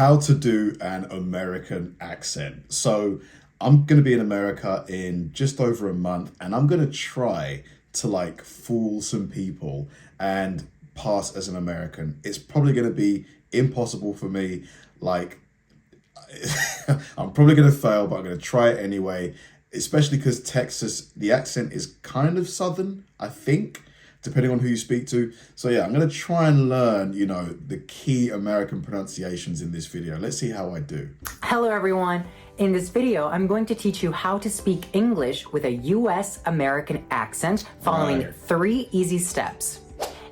how to do an American accent. So I'm going to be in America in just over a month, and I'm going to try to like fool some people and pass as an American. It's probably going to be impossible for me. Like, I'm probably going to fail, but I'm going to try it anyway, especially because Texas, the accent is kind of Southern, I think, depending on who you speak to. So yeah, I'm going to try and learn, you know, the key American pronunciations in this video. Let's see how I do. Hello everyone. In this video, I'm going to teach you how to speak English with a US American accent following 3 easy steps.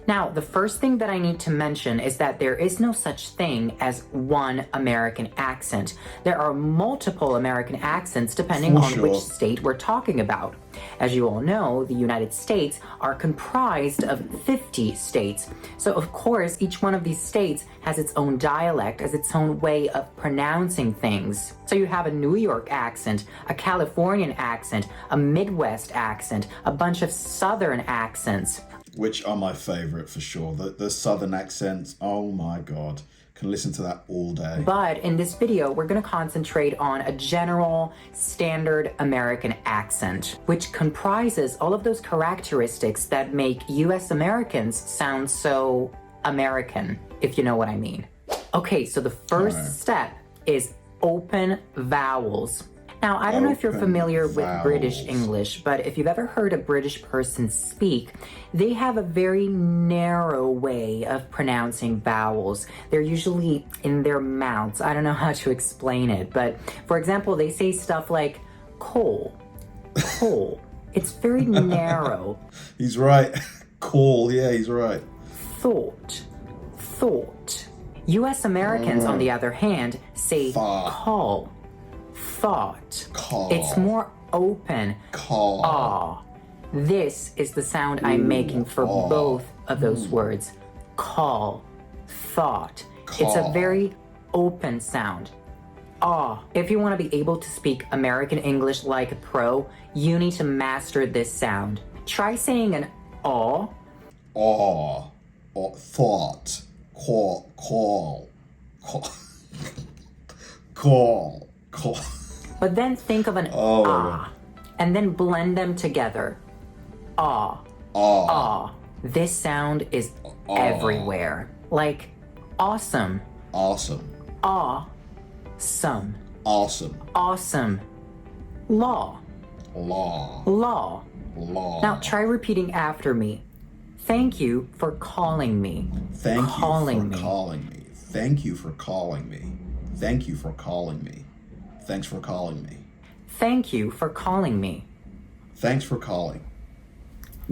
Now, the first thing that I need to mention is that there is no such thing as one American accent. There are multiple American accents depending on which state we're talking about. As you all know, the United States are comprised of 50 states. So of course, each one of these states has its own dialect, has its own way of pronouncing things. So you have a New York accent, a Californian accent, a Midwest accent, a bunch of Southern accents. Which are my favorite for sure. The Southern accents, oh my God. Can listen to that all day. But in this video, we're going to concentrate on a general standard American accent, which comprises all of those characteristics that make US Americans sound so American, if you know what I mean. Okay, so the first step is open vowels. Now, I don't know if you're familiar with British English, but if you've ever heard a British person speak, they have a very narrow way of pronouncing vowels. They're usually in their mouths. I don't know how to explain it, but for example, they say stuff like coal, coal. It's very narrow. He's right. Coal, yeah, he's right. Thought, thought. US Americans, on the other hand, say call. Thought. Call. It's more open. Call. Ah. This is the sound I'm making for both of those words. Call. Thought. Call. It's a very open sound. Ah. If you want to be able to speak American English like a pro, you need to master this sound. Try saying an aw. Aw. Or thought. Call. Call. Call. Call. Call. But then think of an ah, and then blend them together. Ah, ah. This sound is everywhere. Like awesome. Awesome. Some. Awesome. Awesome. Law. Law. Law. Law. Now try repeating after me. Thank you for calling me. Thank you for calling me. Thank you for calling me. Thank you for calling me. Thanks for calling me. Thank you for calling me. Thanks for calling.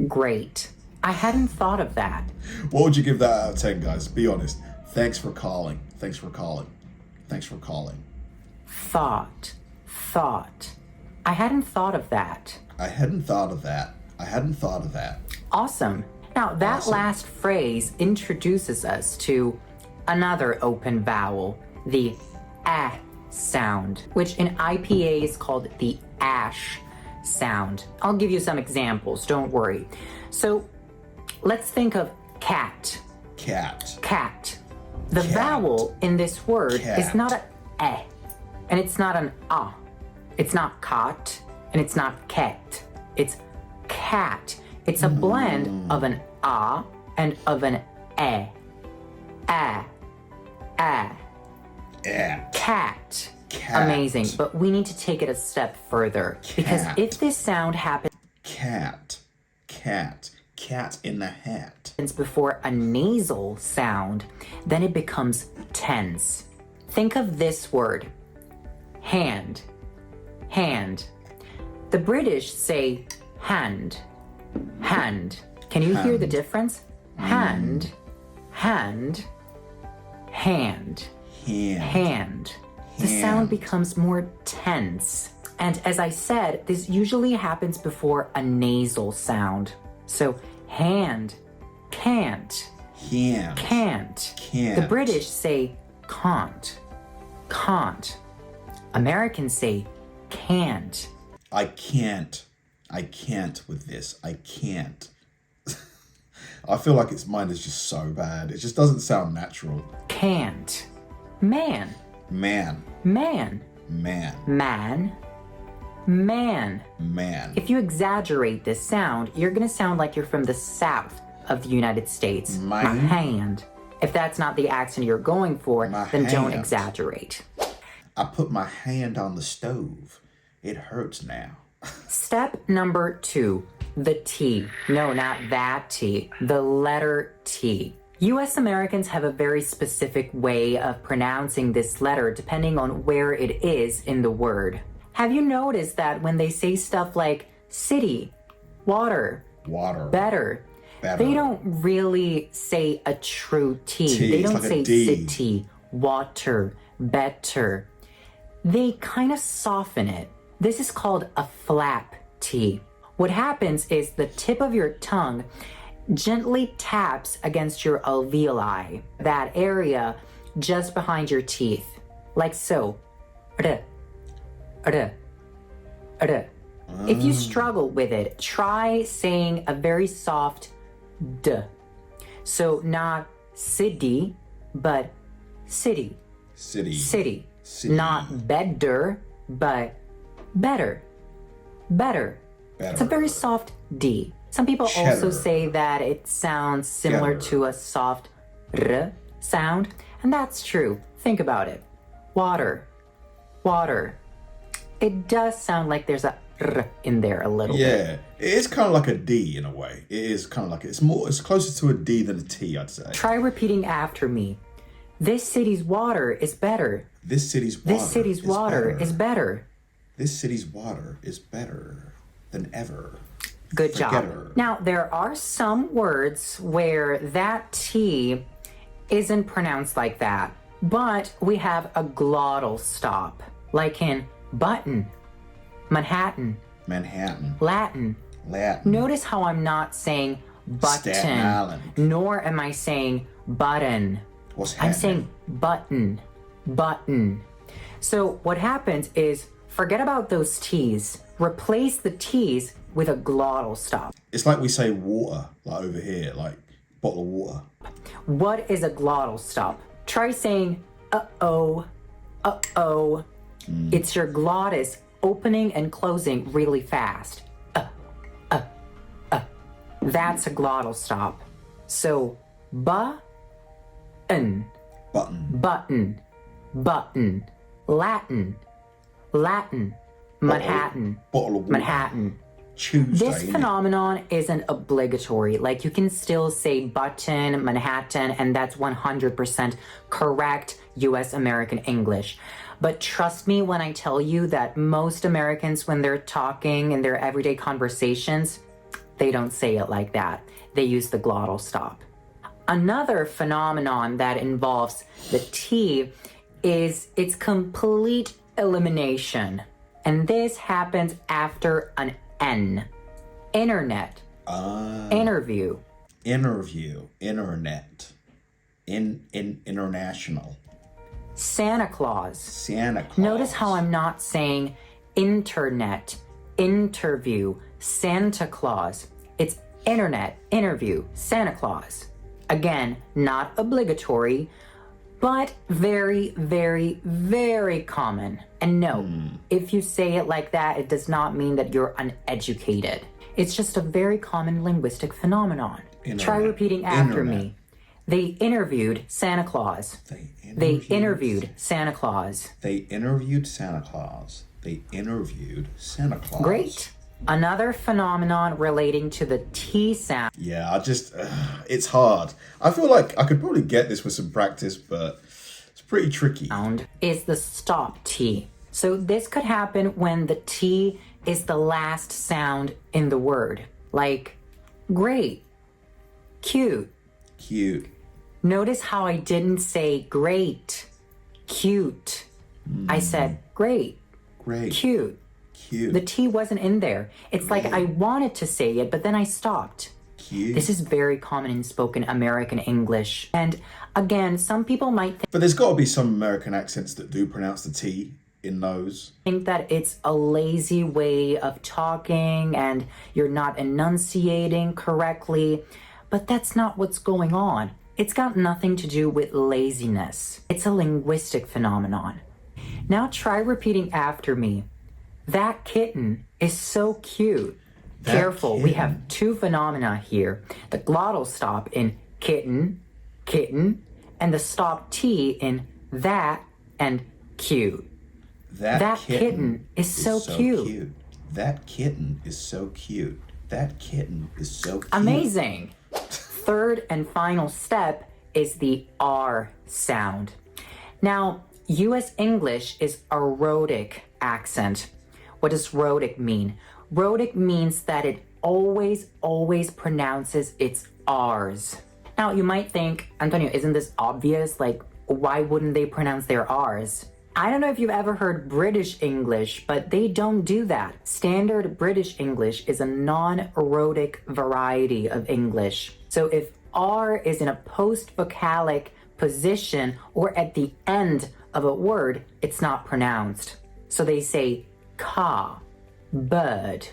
Great. I hadn't thought of that. What would you give that out of 10, guys? Be honest. Thanks for calling. Thanks for calling. Thanks for calling. Thought. Thought. I hadn't thought of that. I hadn't thought of that. I hadn't thought of that. Awesome. Now that last phrase introduces us to another open vowel, the ah sound, which in IPA is called the ash sound. I'll give you some examples, don't worry. So let's think of cat. Cat. Cat. The vowel in this word is not an eh, and it's not an ah. It's not cot, and it's not ket. It's cat. It's a blend of an ah and of an eh. Ah. Ah. Cat. Cat. Amazing, but we need to take it a step further. Cat. Because if this sound happens... Cat. Cat. Cat in the hat. ...before a nasal sound, then it becomes tense. Think of this word. Hand. Hand. The British say hand. Hand. Can you hear the difference? Hand. Hand. Hand. Hand. The sound becomes more tense. And as I said, this usually happens before a nasal sound. So hand, can't, Can't. can't. Can't. The British say can't, can't. Americans say can't. I can't with this. I can't. I feel like mine is just so bad. It just doesn't sound natural. Can't. Man. Man. Man. Man. Man. Man. Man. If you exaggerate this sound, you're going to sound like you're from the south of the United States. My hand. If that's not the accent you're going for, then don't hand. exaggerate. I put my hand on the stove. It hurts now. Step number 2, the T. No, not that T. The letter T. U.S. Americans have a very specific way of pronouncing this letter depending on where it is in the word. Have you noticed that when they say stuff like city, water, better, they don't really say a true T. They don't like say city, water, better. They kind of soften it. This is called a flap T. What happens is the tip of your tongue gently taps against your alveoli, that area just behind your teeth, like so. If you struggle with it, try saying a very soft D. So not city, but city. City. Not better, but better. It's a very soft D. Some people also say that it sounds similar to a soft R sound, and that's true. Think about it. Water. It does sound like there's a R in there a little bit. Yeah, it is kind of like a D in a way. It is kind of like it's closer to a D than a T, I'd say. Try repeating after me. This city's water is better. This city's water is better. This city's water is better than ever. Good job. Now, there are some words where that T isn't pronounced like that, but we have a glottal stop, like in button, Manhattan, Latin. Notice how I'm not saying button, nor am I saying button. I'm saying button. So what happens is, forget about those T's. Replace the T's with a glottal stop. It's like we say water, like over here, like bottle of water. What is a glottal stop? Try saying uh-oh. It's your glottis opening and closing really fast. That's a glottal stop. So, button. Latin. Manhattan. Bottle of water. Manhattan. Tuesday, this phenomenon isn't obligatory. Like, you can still say button, Manhattan, and that's 100% correct U.S. American English. But trust me when I tell you that most Americans, when they're talking in their everyday conversations, they don't say it like that. They use the glottal stop. Another phenomenon that involves the T is its complete elimination. And this happens after an N. Internet. Interview. Internet. International. Santa Claus. Notice how I'm not saying internet, interview, Santa Claus. It's internet, interview, Santa Claus. Again, not obligatory, but very, very, very common. And no, if you say it like that, it does not mean that you're uneducated. It's just a very common linguistic phenomenon. Try repeating after me. They interviewed Santa Claus. They interviewed Santa Claus. They interviewed Santa Claus. They interviewed Santa Claus. Great. Another phenomenon relating to the T sound. Yeah, it's hard. I feel like I could probably get this with some practice, but it's pretty tricky. Sound is the stop T. So this could happen when the T is the last sound in the word. Like, great, cute. Notice how I didn't say great, cute. I said great, cute. The T wasn't in there. It's like I wanted to say it, but then I stopped. This is very common in spoken American English. And again, some people might But there's got to be some American accents that do pronounce the T in those. think that it's a lazy way of talking and you're not enunciating correctly, but that's not what's going on. It's got nothing to do with laziness. It's a linguistic phenomenon. Now try repeating after me. That kitten is so cute. Careful, we have two phenomena here. The glottal stop in kitten, kitten, and the stop T in that and cute. That kitten is so cute. That kitten is so cute. That kitten is so cute. Amazing. Third and final step is the R sound. Now, US English is a rhotic accent. What does rhotic mean? Rhotic means that it always pronounces its R's. Now, you might think, Antonio, isn't this obvious? Like, why wouldn't they pronounce their R's? I don't know if you've ever heard British English, but they don't do that. Standard British English is a non-rhotic variety of English. So if R is in a post-vocalic position or at the end of a word, it's not pronounced. So they say car, bird,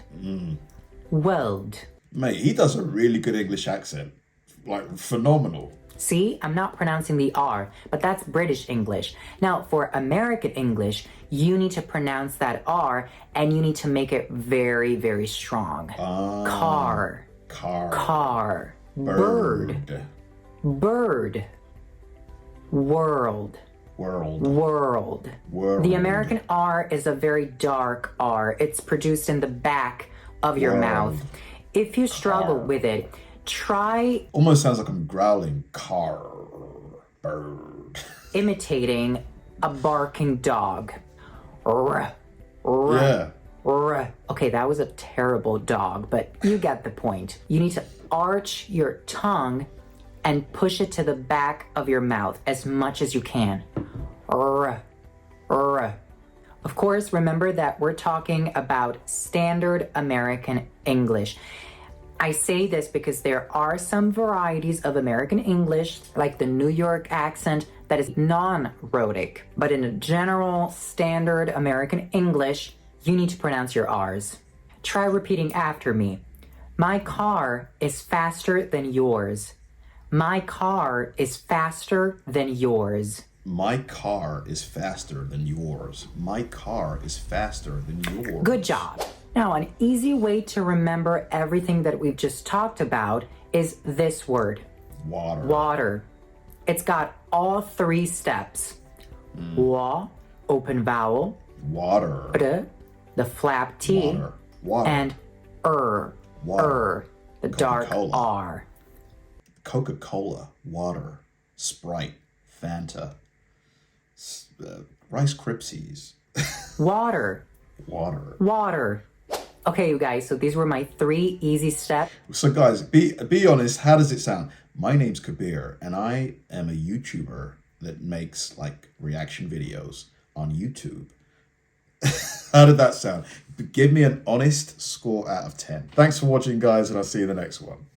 world. Mate, he does a really good English accent. Like, phenomenal. See, I'm not pronouncing the R, but that's British English. Now, for American English, you need to pronounce that R and you need to make it very, very strong. Car. Bird. Bird. World. The American R is a very dark R. It's produced in the back of your mouth. If you struggle with it, try almost sounds like I'm growling. Bird. Imitating a barking dog. Yeah. Okay, that was a terrible dog, but you get the point. You need to arch your tongue and push it to the back of your mouth as much as you can. Of course, remember that we're talking about standard American English. I say this because there are some varieties of American English, like the New York accent, that is non-rhotic. But in a general, standard American English, you need to pronounce your R's. Try repeating after me. My car is faster than yours. My car is faster than yours. My car is faster than yours. My car is faster than yours. Good job. Now, an easy way to remember everything that we've just talked about is this word. Water. It's got all three steps. Wa, open vowel. Water. R, the flap T. Water. And the dark R. Coca-Cola. Water. Sprite. Fanta. Rice Krispies. Water. Okay, you guys, so these were my 3 easy steps. So guys, be honest, how does it sound? My name's Kabir, and I am a YouTuber that makes like reaction videos on YouTube. How did that sound? Give me an honest score out of 10. Thanks for watching, guys, and I'll see you in the next one.